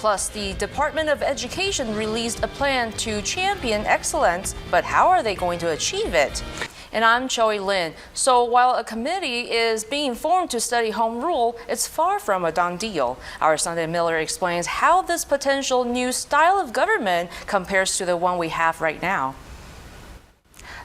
Plus, the Department of Education released a plan to champion excellence, but how are they going to achieve it? And I'm Joey Lin. So while a committee is being formed to study home rule, it's far from a done deal. Our Sunday Miller explains how this potential new style of government compares to the one we have right now.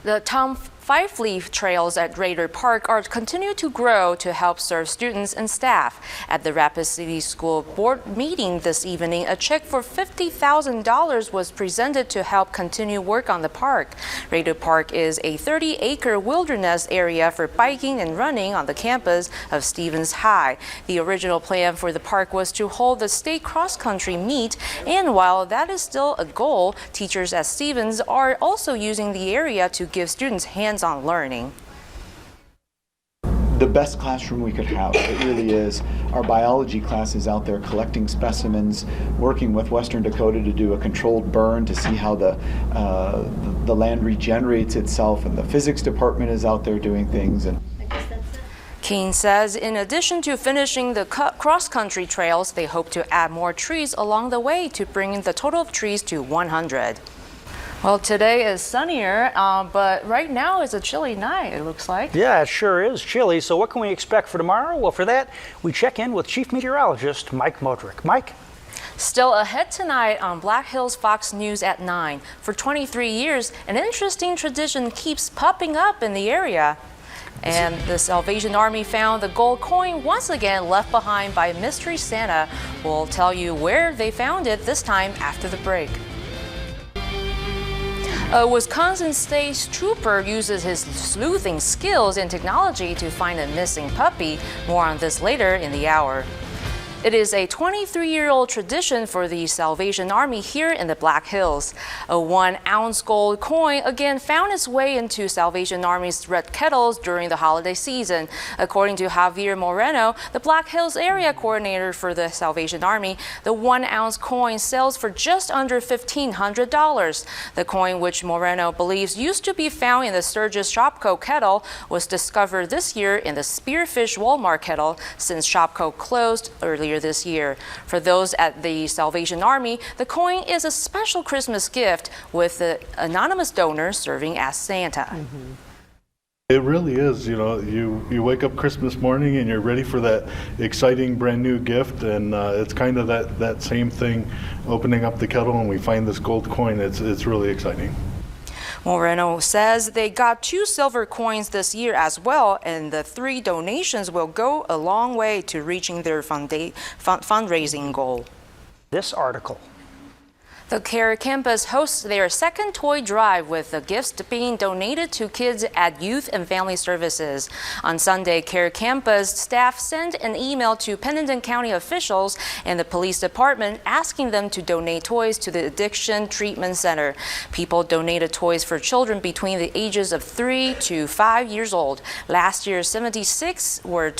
The Tom Five Leaf trails at Raider Park are continue to grow to help serve students and staff. At the Rapid City School Board meeting this evening, a check for $50,000 was presented to help continue work on the park. Raider Park is a 30-acre wilderness area for biking and running on the campus of Stevens High. The original plan for the park was to hold the state cross-country meet, and while that is still a goal, teachers at Stevens are also using the area to give students hands-on learning. The best classroom we could have. It really is. Our biology class is out there collecting specimens, working with Western Dakota to do a controlled burn to see how the land regenerates itself, and the physics department is out there doing things. And Keene says in addition to finishing the cross-country trails, they hope to add more trees along the way to bring the total of trees to 100. Well, today is sunnier, but right now is a chilly night, it looks like. Yeah, it sure is chilly. So what can we expect for tomorrow? Well, for that, we check in with Chief Meteorologist Mike Modrick. Mike? Still ahead tonight on Black Hills Fox News at 9. For 23 years, an interesting tradition keeps popping up in the area. And the Salvation Army found the gold coin once again left behind by Mystery Santa. We'll tell you where they found it this time after the break. A Wisconsin State Trooper uses his sleuthing skills and technology to find a missing puppy. More on this later in the hour. It is a 23-year-old tradition for the Salvation Army here in the Black Hills. A 1-ounce gold coin again found its way into Salvation Army's red kettles during the holiday season. According to Javier Moreno, the Black Hills area coordinator for the Salvation Army, the 1-ounce coin sells for just under $1,500. The coin, which Moreno believes used to be found in the Sturgis Shopko kettle, was discovered this year in the Spearfish Walmart kettle since Shopko closed earlier this year. For those at the Salvation Army, the coin is a special Christmas gift with the anonymous donor serving as Santa. Mm-hmm. It really is. You know, you wake up Christmas morning and you're ready for that exciting brand new gift, and it's kind of that same thing, opening up the kettle and we find this gold coin. It's really exciting. Moreno says they got 2 silver coins this year as well, and the 3 donations will go a long way to reaching their fundraising goal. This article. The CARE campus hosts their second toy drive with the gifts being donated to kids at Youth and Family Services. On Sunday, CARE campus staff sent an email to Pennington County officials and the police department asking them to donate toys to the Addiction Treatment Center. People donated toys for children between the ages of 3 to 5 years old. Last year, 76 were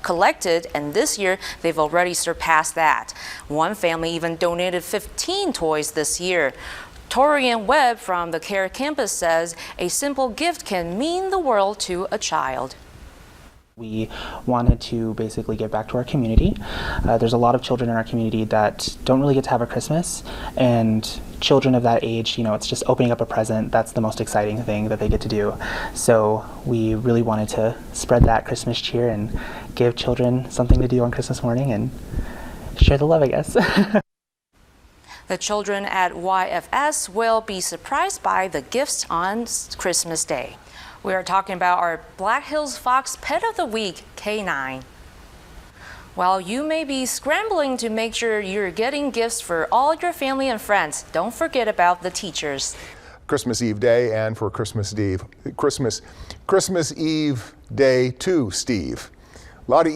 collected, and this year they've already surpassed that. One family even donated 15 toys this year. Torian Webb from the CARE campus says a simple gift can mean the world to a child. We wanted to basically give back to our community. There's a lot of children in our community that don't really get to have a Christmas, and children of that age, you know, it's just opening up a present. That's the most exciting thing that they get to do. So we really wanted to spread that Christmas cheer and give children something to do on Christmas morning and share the love, I guess. The children at YFS will be surprised by the gifts on Christmas Day. We are talking about our Black Hills Fox Pet of the Week, K9. While you may be scrambling to make sure you're getting gifts for all your family and friends, don't forget about the teachers. Christmas Eve Day, and for Christmas Eve Day to Steve. A lot of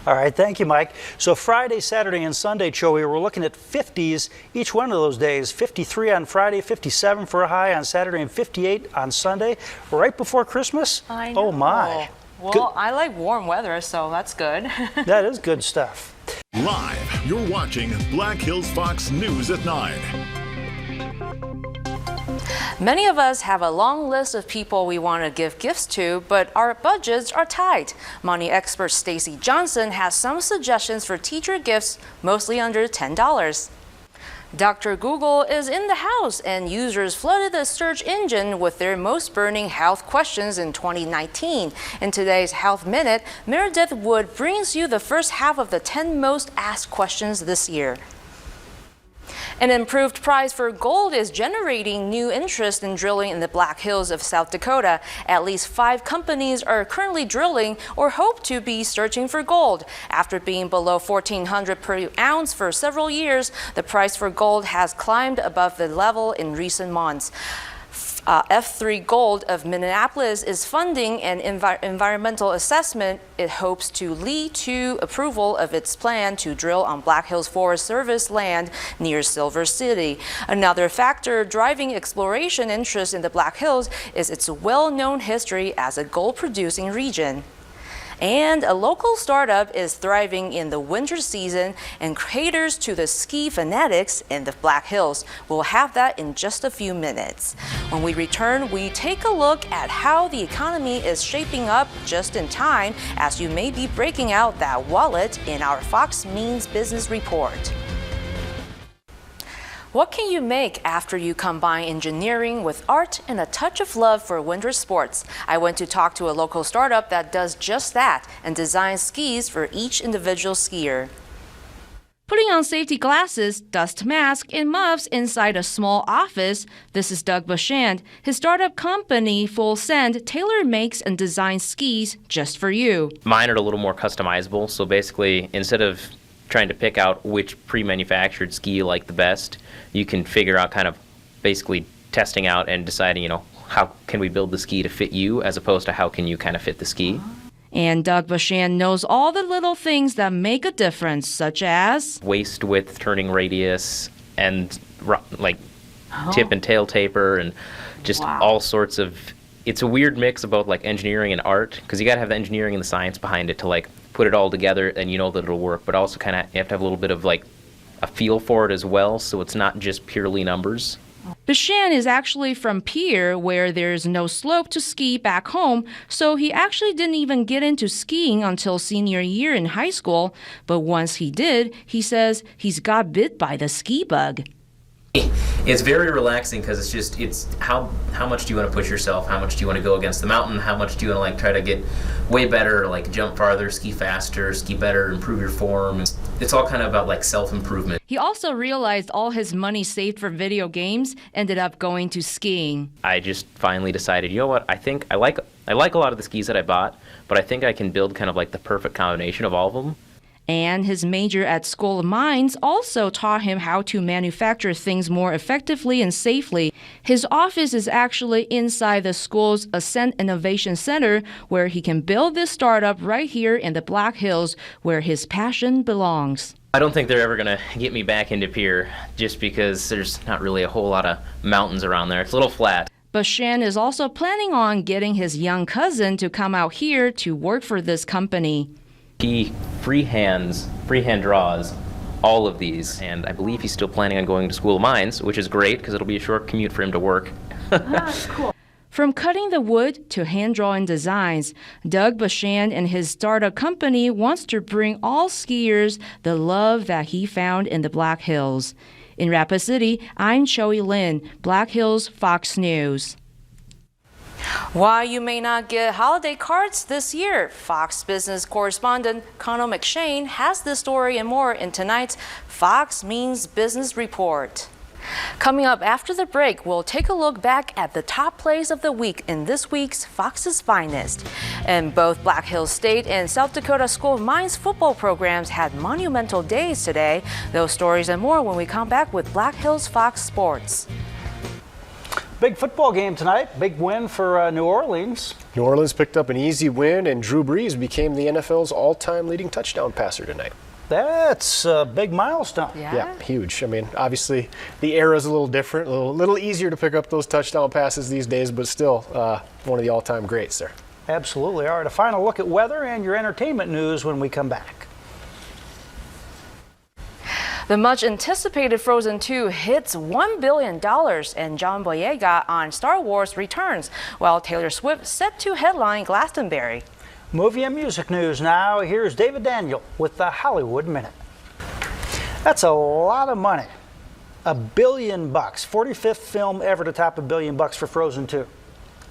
All right, thank you, Mike. So Friday, Saturday, and Sunday, Joey, we're looking at 50s each one of those days. 53 on Friday, 57 for a high on Saturday, and 58 on Sunday, right before Christmas. I know. Oh, my. Well, good. I like warm weather, so that's good. That is good stuff. Live, you're watching Black Hills Fox News at 9. Many of us have a long list of people we want to give gifts to, but our budgets are tight. Money expert Stacy Johnson has some suggestions for teacher gifts, mostly under $10. Dr. Google is in the house, and users flooded the search engine with their most burning health questions in 2019. In today's Health Minute, Meredith Wood brings you the first half of the 10 most asked questions this year. An improved price for gold is generating new interest in drilling in the Black Hills of South Dakota. At least 5 companies are currently drilling or hope to be searching for gold. After being below $1,400 per ounce for several years, the price for gold has climbed above the level in recent months. F3 Gold of Minneapolis is funding an environmental assessment it hopes to lead to approval of its plan to drill on Black Hills Forest Service land near Silver City. Another factor driving exploration interest in the Black Hills is its well-known history as a gold-producing region. And a local startup is thriving in the winter season and caters to the ski fanatics in the Black Hills. We'll have that in just a few minutes. When we return, we take a look at how the economy is shaping up just in time as you may be breaking out that wallet in our Fox Means Business Report. What can you make after you combine engineering with art and a touch of love for winter sports? I went to talk to a local startup that does just that and designs skis for each individual skier. Putting on safety glasses, dust mask, and muffs inside a small office, this is Doug Bashand. His startup company, Full Send, tailor-makes and designs skis just for you. Mine are a little more customizable, so basically, instead of trying to pick out which pre-manufactured ski you like the best, you can figure out kind of basically testing out and deciding, how can we build the ski to fit you as opposed to how can you kind of fit the ski. And Doug Bashand knows all the little things that make a difference, such as waist width, turning radius, and tip and tail taper, and just all sorts of. It's a weird mix of both engineering and art, because you got to have the engineering and the science behind it to put it all together and that it'll work, but also kind of you have to have a little bit of a feel for it as well, so it's not just purely numbers. Bashand is actually from Pierre, where there's no slope to ski back home, so he actually didn't even get into skiing until senior year in high school. But once he did, he says he's got bit by the ski bug. It's very relaxing because it's how much do you want to push yourself? How much do you want to go against the mountain? How much do you want to try to get way better, jump farther, ski faster, ski better, improve your form? It's all kind of about self-improvement. He also realized all his money saved for video games ended up going to skiing. I just finally decided, you know what? I think I like a lot of the skis that I bought, but I think I can build kind of the perfect combination of all of them. And his major at School of Mines also taught him how to manufacture things more effectively and safely. His office is actually inside the school's Ascent Innovation Center, where he can build this startup right here in the Black Hills, where his passion belongs. I don't think they're ever going to get me back into Pierre, just because there's not really a whole lot of mountains around there. It's a little flat. Bashand is also planning on getting his young cousin to come out here to work for this company. He freehand draws all of these, and I believe he's still planning on going to School of Mines, which is great because it'll be a short commute for him to work. Cool. From cutting the wood to hand-drawing designs, Doug Bashand and his startup company wants to bring all skiers the love that he found in the Black Hills. In Rapid City, I'm Choi Lin, Black Hills Fox News. Why you may not get holiday cards this year, Fox Business correspondent Connell McShane has this story and more in tonight's Fox Means Business Report. Coming up after the break, we'll take a look back at the top plays of the week in this week's Fox's Finest. And both Black Hills State and South Dakota School of Mines football programs had monumental days today. Those stories and more when we come back with Black Hills Fox Sports. Big football game tonight. Big win for New Orleans. New Orleans picked up an easy win, and Drew Brees became the NFL's all-time leading touchdown passer tonight. That's a big milestone. Yeah, huge. I mean, obviously, the era is a little different, a little easier to pick up those touchdown passes these days, but still one of the all-time greats there. Absolutely. All right, a final look at weather and your entertainment news when we come back. The much anticipated Frozen 2 hits $1 billion, and John Boyega on Star Wars returns, while Taylor Swift set to headline Glastonbury. Movie and music news now. Here's David Daniel with the Hollywood Minute. That's a lot of money. $1 billion. 45th film ever to top $1 billion for Frozen 2.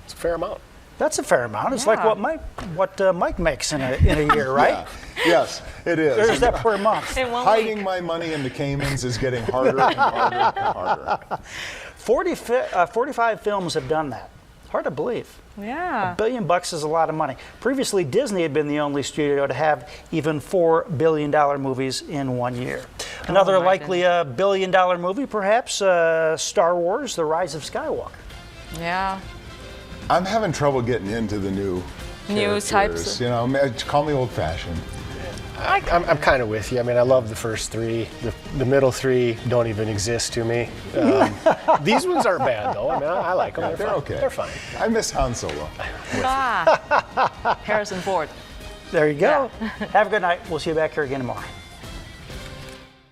It's a fair amount. That's a fair amount. It's like what Mike makes in a year, right? Yes, it is. There's that per month. In 1 Hiding week. my money in the Caymans is getting harder and harder and harder. 45 films have done that. Hard to believe. Yeah. $1 billion is a lot of money. Previously, Disney had been the only studio to have even $4 billion movies in 1 year. Another likely $1 billion movie, perhaps, Star Wars: The Rise of Skywalker. Yeah. I'm having trouble getting into the new Types. characters. You know, call me old-fashioned. I'm kind of with you. I mean, I love the first three. The middle three don't even exist to me. These ones aren't bad, though. I mean, I like them. They're fine. okay. They're fine. I miss Han Solo. Harrison Ford. There you go. Have a good night. We'll see you back here again tomorrow.